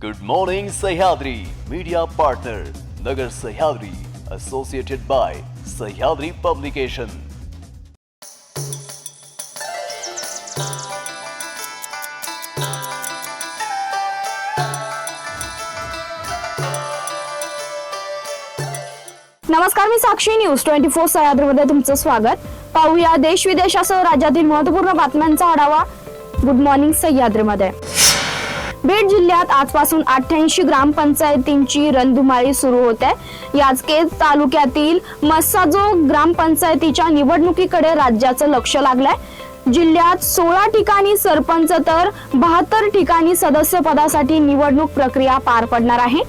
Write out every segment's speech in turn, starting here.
Good morning, Sahyadri. Media partner, Nagar Sahyadri. Associated by Sahyadri Publication. नमस्कार, मी साक्षी news 24 सह्याद्रीमध्ये तुमचं स्वागत. पाहूया देश विदेशासह राज्यातील महत्त्वपूर्ण बातम्यांचा आढावा. Good morning सह्याद्रीमध्ये. बीड जिल्ह्यात आजपासून 88 ग्रामपंचायतींची रणधुमाळी सुरू होते. याच केज तालुक्यातील मस्साजोग ग्रामपंचायतीच्या निवडणुकीकडे राज्याचं लक्ष लागलंय. जिल्ह्यात 16 ठिकाणी सरपंच तर 72 ठिकाणी सदस्य पदासाठी निवडणूक प्रक्रिया पार पडणार आहे.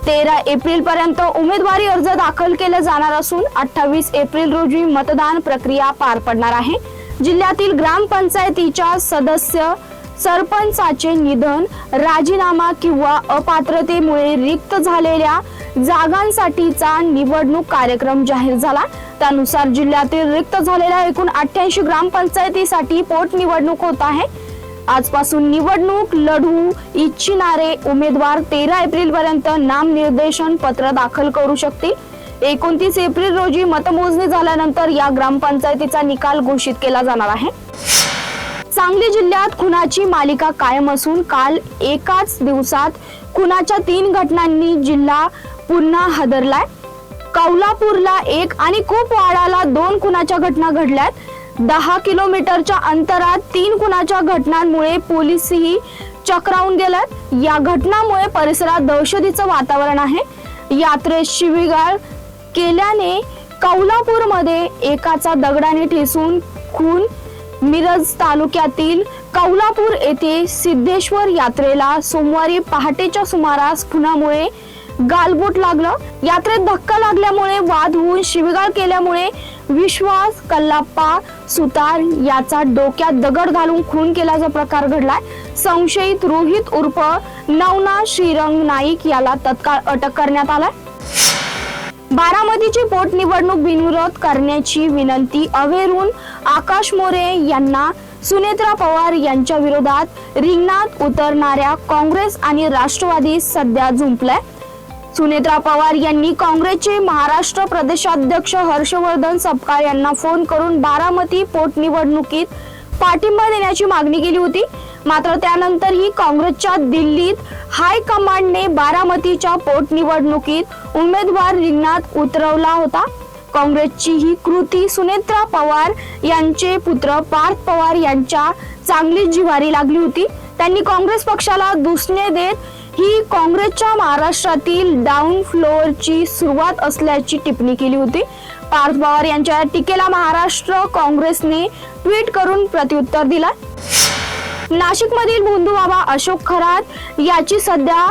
13 एप्रिल पर्यंत उमेदवारी अर्ज दाखल केले जाणार असून 28 एप्रिल रोजी मतदान प्रक्रिया पार पडणार आहे. जिल्ह्यातील ग्रामपंचायतीच्या सदस्य सरपंचाचे निधन, राजीनामा किंवा अपात्रतेमुळे रिक्त झालेल्या जागांसाठीचा निवडणूक कार्यक्रम जाहीर झाला. त्यानुसार जिल्ह्यातील रिक्त झालेल्या एकूण 88 ग्रामपंचायतीसाठी पोटनिवडणूक होत आहे. आजपासून निवडणूक लढवू इच्छिणारे उमेदवार 13 एप्रिल पर्यंत नामनिर्देशन पत्र दाखल करू शकतील. 29 एप्रिल रोजी मतमोजणी झाल्यानंतर या ग्रामपंचायतीचा निकाल घोषित केला जाणार आहे. सांगली जिल्ह्यात खुनाची मालिका कायम असून काल एकाच दिवसात खुनाच्या 3 घटनांनी जिल्हा पुन्हा हादरलाय. कौलापूरला 1 आणि कुपवाडाला 2 खुनाच्या घटना घडल्यात. 10 किलोमीटरच्या अंतरात 3 खुनाच्या घटनांमुळे पोलिसही चक्रावून गेल्यात. या घटनांमुळे परिसरात दहशतीचं वातावरण आहे. यात्रेत शिवीगाळ केल्याने कौलापूरमध्ये एकाचा दगडाने ठेचून खून. मिरज तालुक्यातील कौलापूर येथे सिद्धेश्वर यात्रेला सोमवारी पहाटेच्या सुमारास खुनामुळे गालबोट लागलं. यात्रेत धक्का लागल्यामुळे वाद होऊन शिवीगाळ केल्यामुळे विश्वास कल्लाप्पा सुतार याचा डोक्यात दगड घालून खून केल्याचा प्रकार घडलाय. संशयित रोहित उर्फ नवनाथ श्रीरंग नाईक याला तत्काळ अटक करण्यात आलाय. बारामतीची पोटनिवडणूक बिनविरोध करण्याची विनंती अवेरून आकाश मोरे यांना सुनेत्रा पवार यांच्या विरोधात रिंगणात उतरणाऱ्या काँग्रेस आणि राष्ट्रवादी सध्या झुंपलाय. सुनेत्रा पवार यांनी काँग्रेसचे महाराष्ट्र प्रदेशाध्यक्ष हर्षवर्धन सपकाळ यांना फोन करून बारामती पोटनिवडणुकीत पाठिंबा देण्याची मागणी केली होती. मात्र त्यानंतरही काँग्रेसच्या दिल्लीत हायकमांडने बारामतीच्या पोटनिवडणुकीत उमेदवार रिंगणात उतरवला होता. काँग्रेसची ही कृती सुनेत्रा पवार यांचे पुत्र पार्थ पवार यांच्या चांगलीच जिव्हारी लागली होती. त्यांनी काँग्रेस पक्षाला दुसणे देत ही काँग्रेसच्या महाराष्ट्रातील डाऊन फ्लोअरची सुरुवात असल्याची टिप्पणी केली होती. पार्थ पवार यांच्या टीकेला महाराष्ट्र काँग्रेसने ट्विट करून प्रत्युत्तर दिला. नाशिकमधील भोंदूबाबा अशोक खरात याची सध्या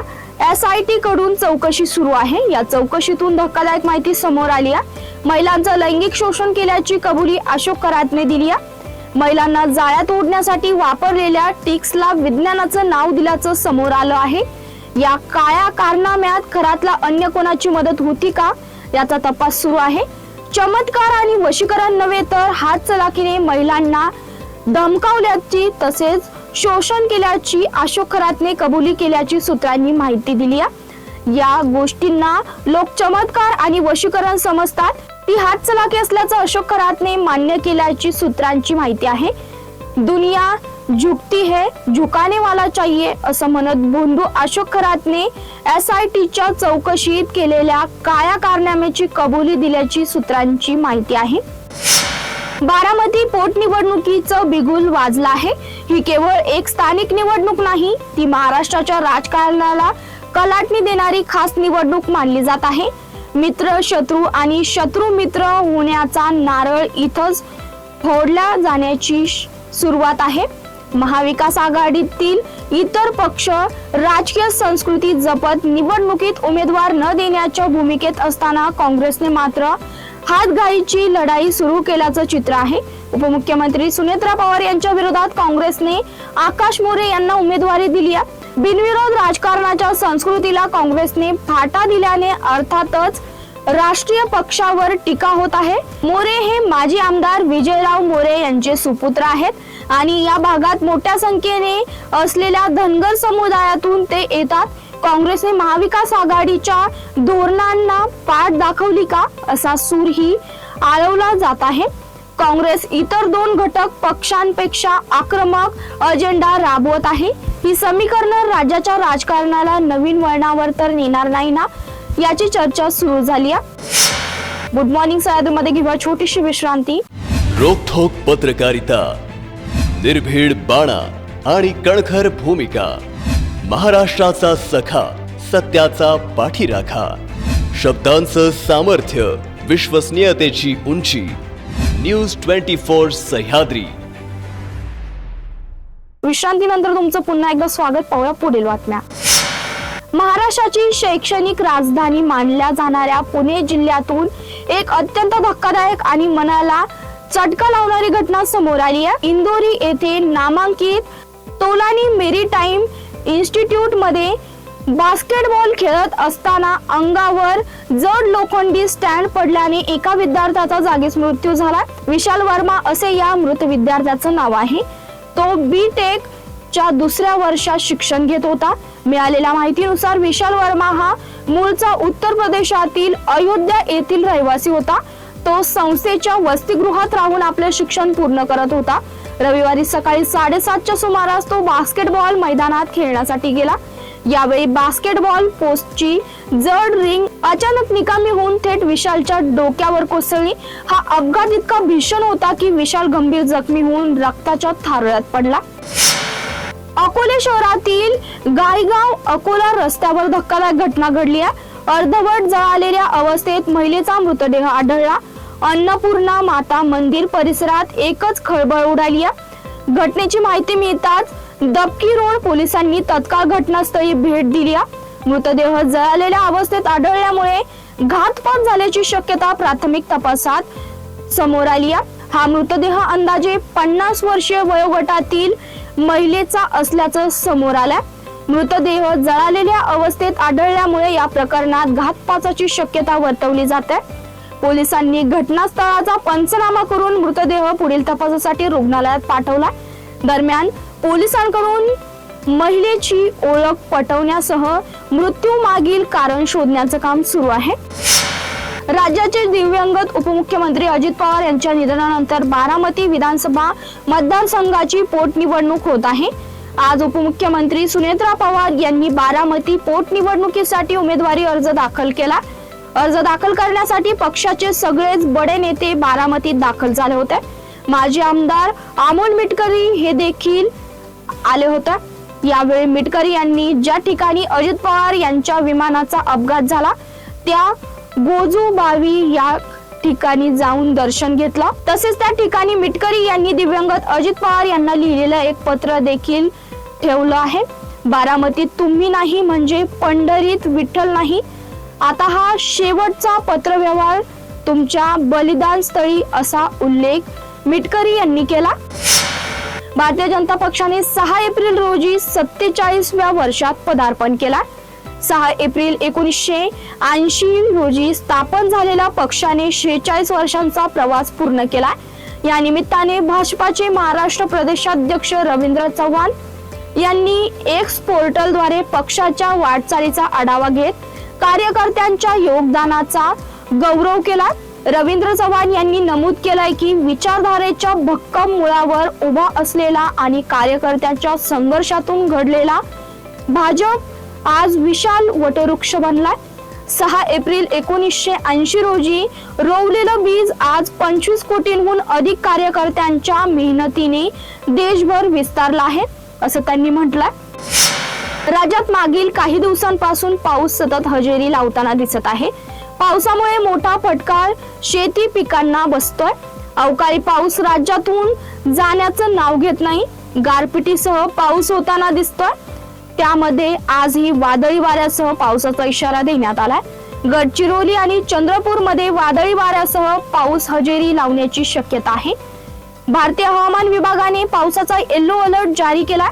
SIT कडून चौकशी सुरू आहे. या चौकशीतून धक्कादायक माहिती समोर आली आहे. महिलांचं लैंगिक शोषण केल्याची कबुली अशोक खरातने दिली आहे. महिलांना जाळ्यात ओढण्यासाठी वापरलेल्या टिक्सला विज्ञानाचं नाव दिल्याचं समोर आलं आहे. या काळ्या कारनाम्यात खरातला अन्य कोणाची मदत होती का याचा तपास सुरू आहे. चमत्कार आणि वशीकरण नव्हे तर हातचलाखीने महिलांना धमकावल्याची तसेच शोषण केल्याची अशोक खरातने कबुली केल्याची सूत्रांनी माहिती दिली आहे. या गोष्टींना लोक चमत्कार आणि वशीकरण समजतात. ती हातचलाखी असल्याचं अशोक खरातने मान्य केल्याची सूत्रांची माहिती आहे. दुनिया झुकती है, झुकाने वाला चाहिए असं म्हणत भोंदू अशोक खरातने SITच्या चौकशीत केलेल्या काळ्या कारनाम्याची कबुली दिल्याची सूत्रांची माहिती आहे. बारामती पोटनिवडणुकीचं बिगुल वाजलं आहे. ही केवळ एक स्थानिक निवडणूक नाही, ती महाराष्ट्राच्या राजकारणाला कलाटणी देणारी खास निवडणूक मानली जात आहे. मित्र शत्रू आणि शत्रू मित्र होण्याचा नारळ इथंच फोडला जाण्याची सुरुवात आहे. महाविकास आघाडीतील इतर पक्ष राजकीय संस्कृती जपत निवडणुकीत उमेदवार न देण्याच्या भूमिकेत असताना काँग्रेसने मात्र हातघाईची लढाई सुरू केल्याचं चित्र आहे. उपमुख्यमंत्री सुनेत्रा पवार यांच्या विरोधात काँग्रेसने आकाश मोरे यांना उमेदवारी दिली आहे. बिनविरोध राजकारणाच्या संस्कृतीला काँग्रेसने फाटा दिल्याने अर्थातच राष्ट्रीय पक्षावर टीका होत आहे. मोरे हे माजी आमदार विजयराव मोरे यांचे सुपुत्र आहेत आणि या भागात मोठ्या संख्येने असलेल्या धनगर समुदायातून ते येतात. काँग्रेसने महाविकास आघाडीच्या धोरणांना पाठ दाखवली का, असा सूरही आळवला जात आहे. काँग्रेस इतर दोन घटक पक्षांपेक्षा आक्रमक अजेंडा राबवत आहे. ही समीकरणं राज्याच्या राजकारणाला नवीन वळणावर तर नेणार नाही ना, याची चर्चा सुरू झाली आहे. गुड मॉर्निंग सह्याद्रीमध्ये घेऊया छोटीशी विश्रांती. रोखोक पत्रकारिता, निर्भीड बाणा आणि कणखर भूमिका, महाराष्ट्राचा सखा, सत्याचा पाठीराखा, शब्दांचं सामर्थ्य, विश्वसनीयतेची उंची. न्यूज 24 सह्याद्री. विश्रांतीनंतर तुमचं पुन्हा एकदा स्वागत. पाहूया पुढील बातम्या. महाराष्ट्राची शैक्षणिक राजधानी मानल्या जाणाऱ्या पुणे जिल्ह्यातून एक अत्यंत धक्कादायक आणि मनाला चटका लावणारी घटना समोर आली आहे. इंदोरी येथे नामांकित तोलानी मेरीटाईम इन्स्टिट्यूट मध्ये बास्केटबॉल खेळत असताना अंगावर जड लोखंडी स्टँड पडल्याने एका विद्यार्थ्याचा जागीच मृत्यू झाला. विशाल वर्मा असे या मृत विद्यार्थ्याचं नाव आहे. तो B.Tech च्या दुसऱ्या वर्षात शिक्षण घेत होता. मिळालेल्या माहितीनुसार विशाल वर्मा हा मूळचा उत्तर प्रदेशातील अयोध्या येथील रहिवासी होता. तो संस्थेच्या वसतिगृहात राहून आपले शिक्षण पूर्ण करत होता. रविवारी सकाळी 7:30च्या सुमारास तो बास्केटबॉल मैदानात खेळण्यासाठी गेला. यावेळी बास्केटबॉल पोस्टची जड रिंग अचानक निकामी होऊन थेट विशालच्या डोक्यावर कोसळली. हा अपघात इतका भीषण होता की विशाल गंभीर जखमी होऊन रक्ताच्या थारोळ्यात पडला. अकोले शहरातील गायगाव अकोला रस्त्यावर धक्कादायक घटना घडली आहे. अर्धवट जळालेल्या अवस्थेत महिलेचा मृतदेह आढळला. अन्नपूर्णा माता मंदिर परिसरात एकच खळबळ उडाली आहे. घटनेची माहिती मिळताच दबकी रोड पोलिसांनी तत्काळ घटनास्थळी भेट दिली. मृतदेह जळालेल्या अवस्थेत आढळल्यामुळे घातपात झाल्याची शक्यता प्राथमिक तपासात समोर आली. हा मृतदेह अंदाजे 50 वर्षीय वयोगटातील महिलेचा असल्याचं समोर आलंय. मृतदेह जळालेल्या अवस्थेत आढळल्यामुळे या प्रकरणात घातपाताची शक्यता वर्तवली जाते. पोलिसांनी घटनास्थळाचा पंचनामा करून मृतदेह पुढील तपासासाठी रुग्णालयात पाठवला. दरम्यान पोलिसांकडून महिलेची ओळख पटवण्यासह मृत्यू मागील कारण शोधण्याचं काम सुरू आहे. राज्याचे दिवंगत उपमुख्यमंत्री अजित पवार यांच्या निधनानंतर बारामती विधानसभा मतदारसंघाची पोटनिवडणूक होत आहे. आज उपमुख्यमंत्री सुनेत्रा पवार यांनी बारामती पोटनिवडणुकीसाठी उमेदवारी अर्ज दाखल केला. अर्ज दाखल करण्यासाठी पक्षाचे सगळेच बडे नेते बारामतीत दाखल झाले होते. माजी आमदार अमोल मिटकरी हे देखील आले होते. यावेळी मिटकरी यांनी ज्या ठिकाणी अजित पवार यांच्या विमानाचा अपघात झाला त्या गोजूबावी या ठिकाणी जाऊन दर्शन घेतलं. तसेच त्या ठिकाणी मिटकरी यांनी दिवंगत अजित पवार यांना लिहिलेलं एक पत्र देखील ठेवलं आहे. बारामतीत तुम्ही नाही म्हणजे पंढरीत विठ्ठल नाही. आता हा शेवटचा पत्रव्यवहार तुमच्या बलिदान स्थळी, असा उल्लेख मिटकरी यांनी केला. भारतीय जनता पक्षाने 6 एप्रिल रोजी 47व्या वर्षात पदार्पण केला. 6 एप्रिल 1980 रोजी स्थापन झालेल्या पक्षाने 46 वर्षांचा प्रवास पूर्ण केला. या निमित्ताने भाजपाचे महाराष्ट्र प्रदेशाध्यक्ष रवींद्र चव्हाण यांनी एक्स पोर्टलद्वारे पक्षाच्या वाटचालीचा आढावा घेत कार्यकर्त्यांच्या योगदानाचा गौरव केला. रवींद्र चव्हाण यांनी नमूद केलंय की विचारधारेच्या भक्कम मुळावर उभा असलेला आणि कार्यकर्त्यांच्या संघर्षातून घडलेला भाजप आज विशाल वटवृक्ष बनलाय. 6 एप्रिल 1980 रोजी रोवलेलं बीज आज 25 कोटींहून अधिक कार्यकर्त्यांच्या मेहनतीने देशभर विस्तारलं आहे, असं त्यांनी म्हटलंय. राज्यात मागील काही दिवसांपासून पाऊस सतत हजेरी लावताना दिसत आहे. पावसामुळे मोठा फटका शेती पिकांना बसतोय. अवकाळी पाऊस राज्यातून जाण्याचं नाव घेत नाही. गारपिटीसह पाऊस होताना दिसतोय. त्यामध्ये आजही वादळी वाऱ्यासह पावसाचा इशारा देण्यात आलाय. गडचिरोली आणि चंद्रपूर मध्ये वादळी वाऱ्यासह पाऊस हजेरी लावण्याची शक्यता आहे. भारतीय हवामान विभागाने पावसाचा येलो अलर्ट जारी केला.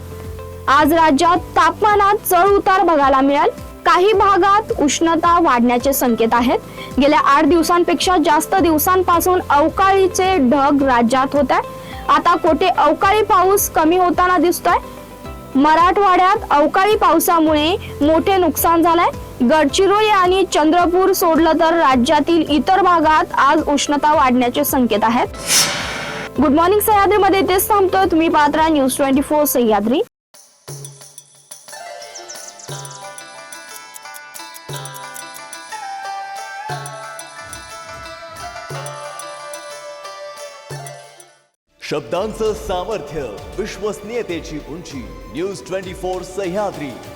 आज राज्यात तापमानात चढ उतार बघायला मिळेल. काही भागात उष्णता वाढण्याचे संकेत आहेत. गेल्या 8 दिवसांपेक्षा जास्त दिवसांपासून अवकाळीचे ढग राज्यात होत आहे. आता कोठे अवकाळी पाऊस कमी होताना दिसतोय. मराठवाड्यात अवकाळी पावसामुळे मोठे नुकसान झालंय. गडचिरोली आणि चंद्रपूर सोडलं तर राज्यातील इतर भागात आज उष्णता वाढण्याचे संकेत आहेत. गुड मॉर्निंग सह्याद्री मध्ये तेच थांबतोय. तुम्ही पाहत राहा न्यूज 24 सह्याद्री. शब्दांचं सामर्थ्य, विश्वसनीयतेची उंची. न्यूज 24 सह्याद्री.